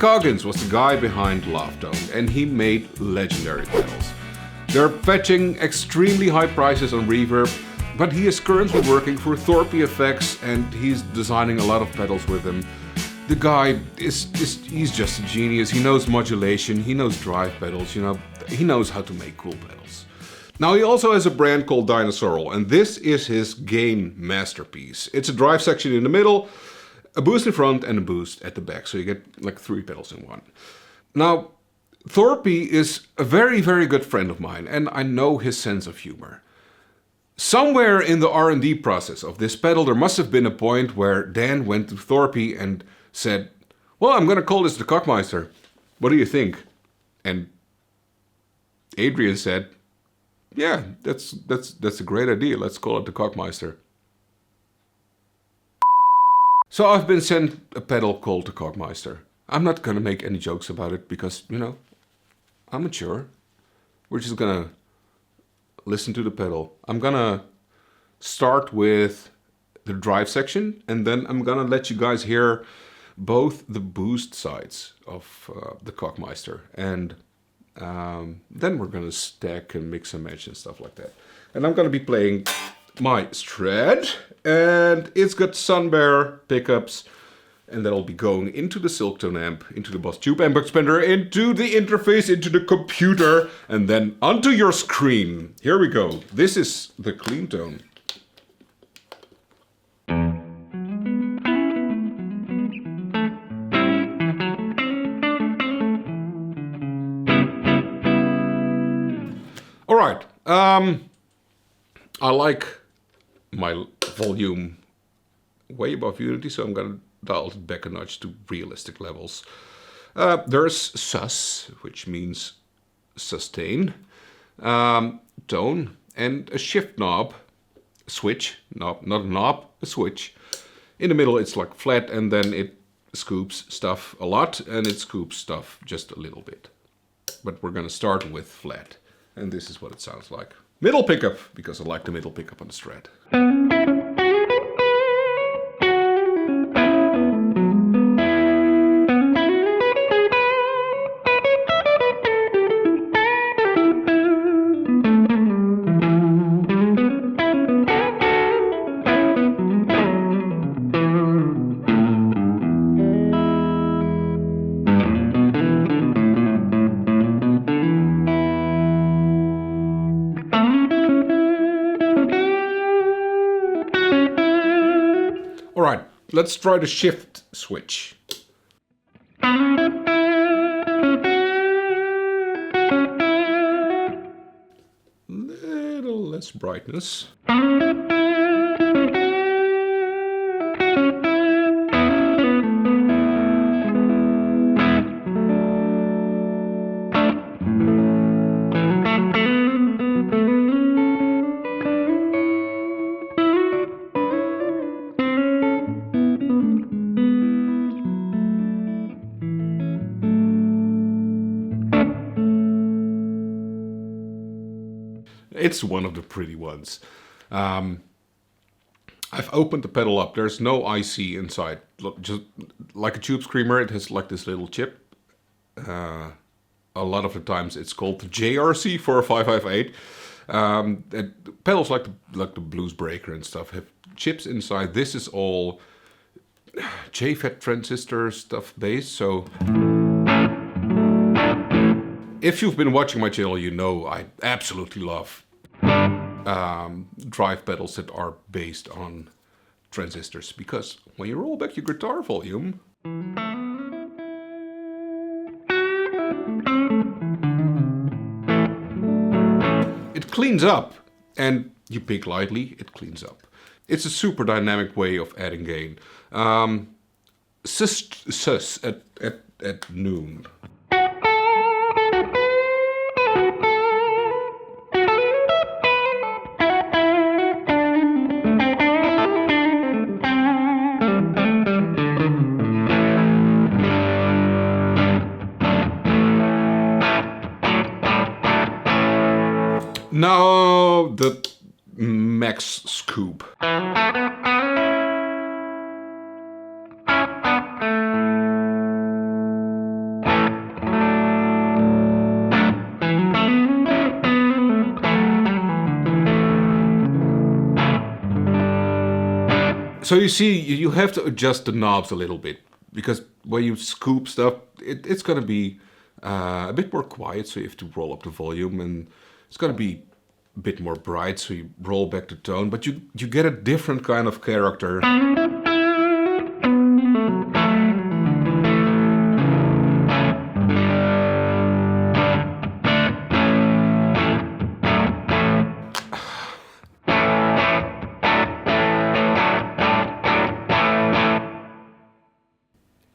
Coggins was the guy behind Love Tone, and he made legendary pedals. They're fetching extremely high prices on Reverb, but he is currently working for Thorpe Effects and he's designing a lot of pedals with them. The guy he's just a genius. He knows modulation, he knows drive pedals, he knows how to make cool pedals. Now he also has a brand called Dinosaural, and this is his gain masterpiece. It's a drive section in the middle, a boost in front and a boost at the back, so you get like 3 pedals in one. Now, Thorpe is a very, very good friend of mine, and I know his sense of humor. Somewhere in the R&D process of this pedal, there must have been a point where Dan went to Thorpe and said, well, I'm gonna call this the Cogmeister. What do you think? And Adrian said, yeah, that's a great idea. Let's call it the Cogmeister. So I've been sent a pedal called the Cogmeister. I'm not gonna make any jokes about it because, I'm mature. We're just gonna listen to the pedal. I'm gonna start with the drive section and then I'm gonna let you guys hear both the boost sides of the Cogmeister, and then we're gonna stack and mix and match and stuff like that. And I'm gonna be playing my Strat, and it's got Sunbear pickups, and that'll be going into the Silktone amp, into the Boss Tube amp expander, into the interface, into the computer, and then onto your screen. Here we go. This is the clean tone. All right. I like my volume way above Unity, so I'm gonna dial it back a notch to realistic levels. There's sus, which means sustain, tone, and a shift knob, switch, knob, not a knob, a switch. In the middle it's like flat, and then it scoops stuff a lot, and it scoops stuff just a little bit. But we're gonna start with flat, and this is what it sounds like. Middle pickup, because I like the middle pickup on the Strat. Alright, let's try the shift switch. Little less brightness. It's one of the pretty ones. I've opened the pedal up. There's no IC inside. Look, just like a Tube Screamer, it has like this little chip. A lot of the times it's called the JRC 4558. Pedals like the Blues Breaker and stuff have chips inside. This is all JFET transistor stuff based. So if you've been watching my channel, you know I absolutely love drive pedals that are based on transistors, because when you roll back your guitar volume, it cleans up, and you pick lightly, it cleans up. It's a super dynamic way of adding gain. Sus at noon. Now the max scoop. So you see, you have to adjust the knobs a little bit, because when you scoop stuff, it's going to be a bit more quiet, so you have to roll up the volume, and it's going to be a bit more bright, so you roll back the tone, but you get a different kind of character.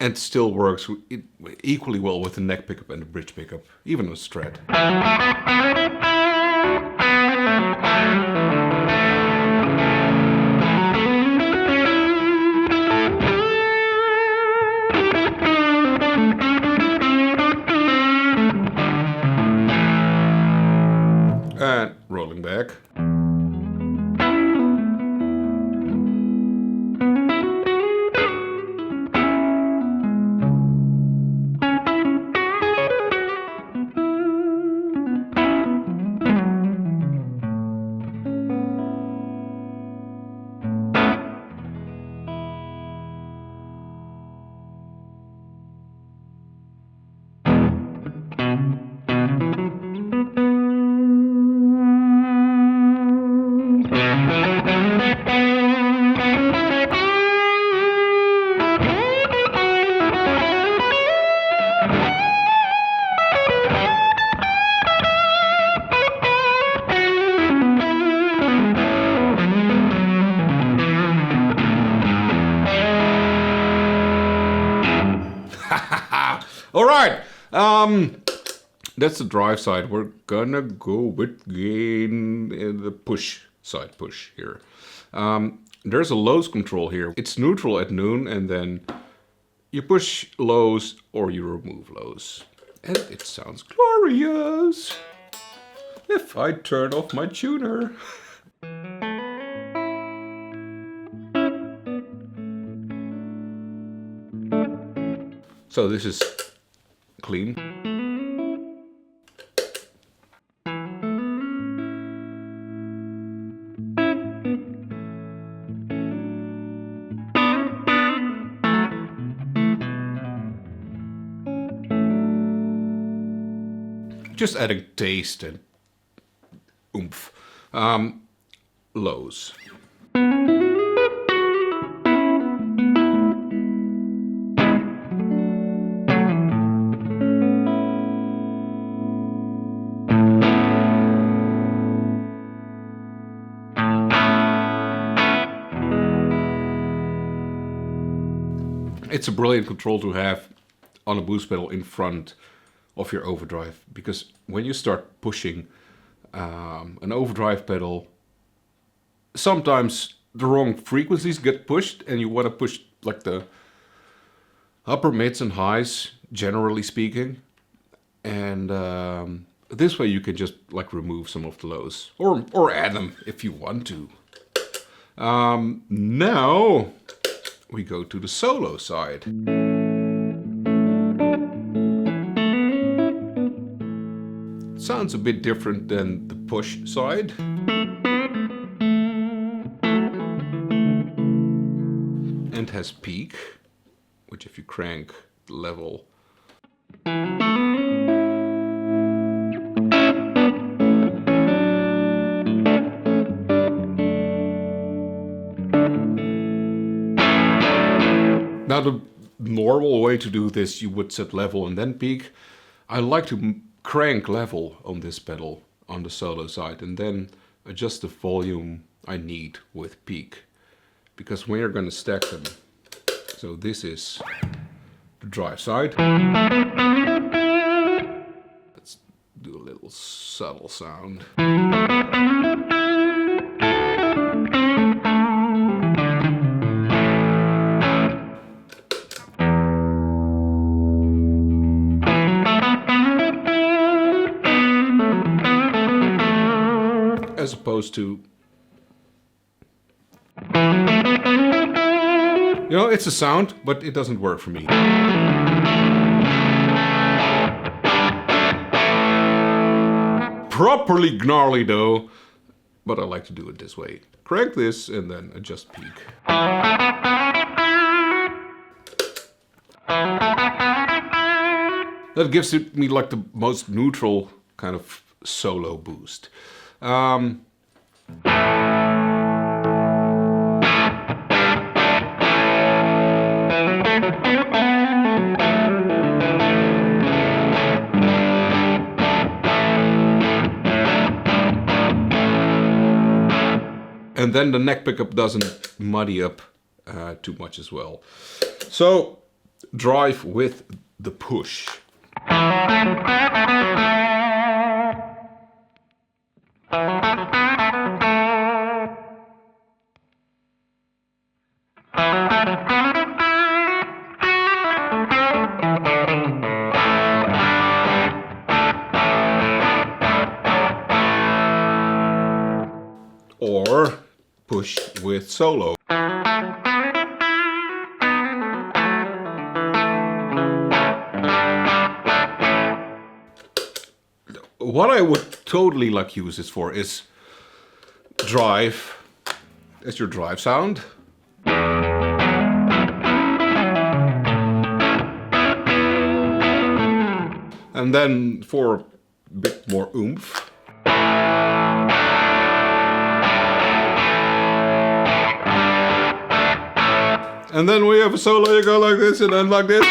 And still works equally well with the neck pickup and the bridge pickup, even with Strat. And rolling back. All right, that's the drive side. We're gonna go with gain in the push side, push here. There's a lows control here. It's neutral at noon, and then you push lows or you remove lows. And it sounds glorious if I turn off my tuner. So this is clean. Just adding taste and oomph. Lows. It's a brilliant control to have on a boost pedal in front of your overdrive, because when you start pushing an overdrive pedal, sometimes the wrong frequencies get pushed and you want to push like the upper mids and highs, generally speaking, and this way you can just like remove some of the lows or add them if you want to. Now we go to the solo side. Sounds a bit different than the push side. And has peak, which if you crank the level, now the normal way to do this, you would set level and then peak. I like to crank level on this pedal on the solo side and then adjust the volume I need with peak, because when you're going to stack them, so this is the drive side. Let's do a little subtle sound. As opposed to, you know, it's a sound, but it doesn't work for me. Properly gnarly though, but I like to do it this way. Crank this and then adjust peak. That gives me like the most neutral kind of solo boost. And then the neck pickup doesn't muddy up too much as well. So drive with the push. Or push with solo. What I would totally like use this for is drive as your drive sound. And then for a bit more oomph. And then we have a solo, you go like this and then like this.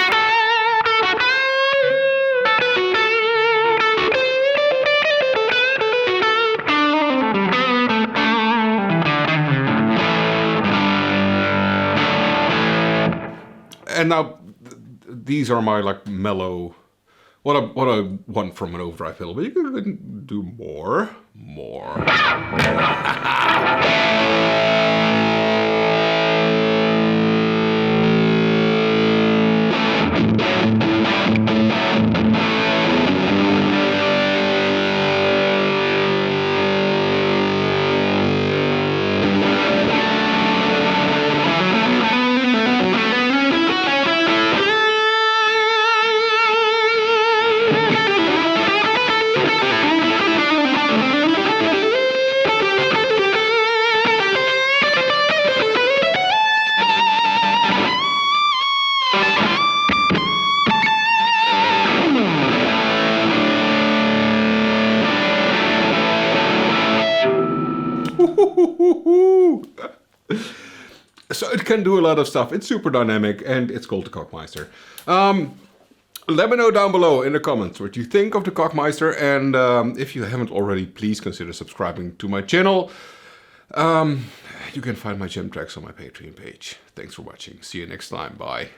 And now these are my like mellow, what I want from an overdrive pedal, but you can do more. So it can do a lot of stuff. It's super dynamic and it's called the Cogmeister. Let me know down below in the comments what you think of the Cogmeister, and if you haven't already, please consider subscribing to my channel. You can find my gem tracks on my Patreon page. Thanks for watching. See you next time. Bye.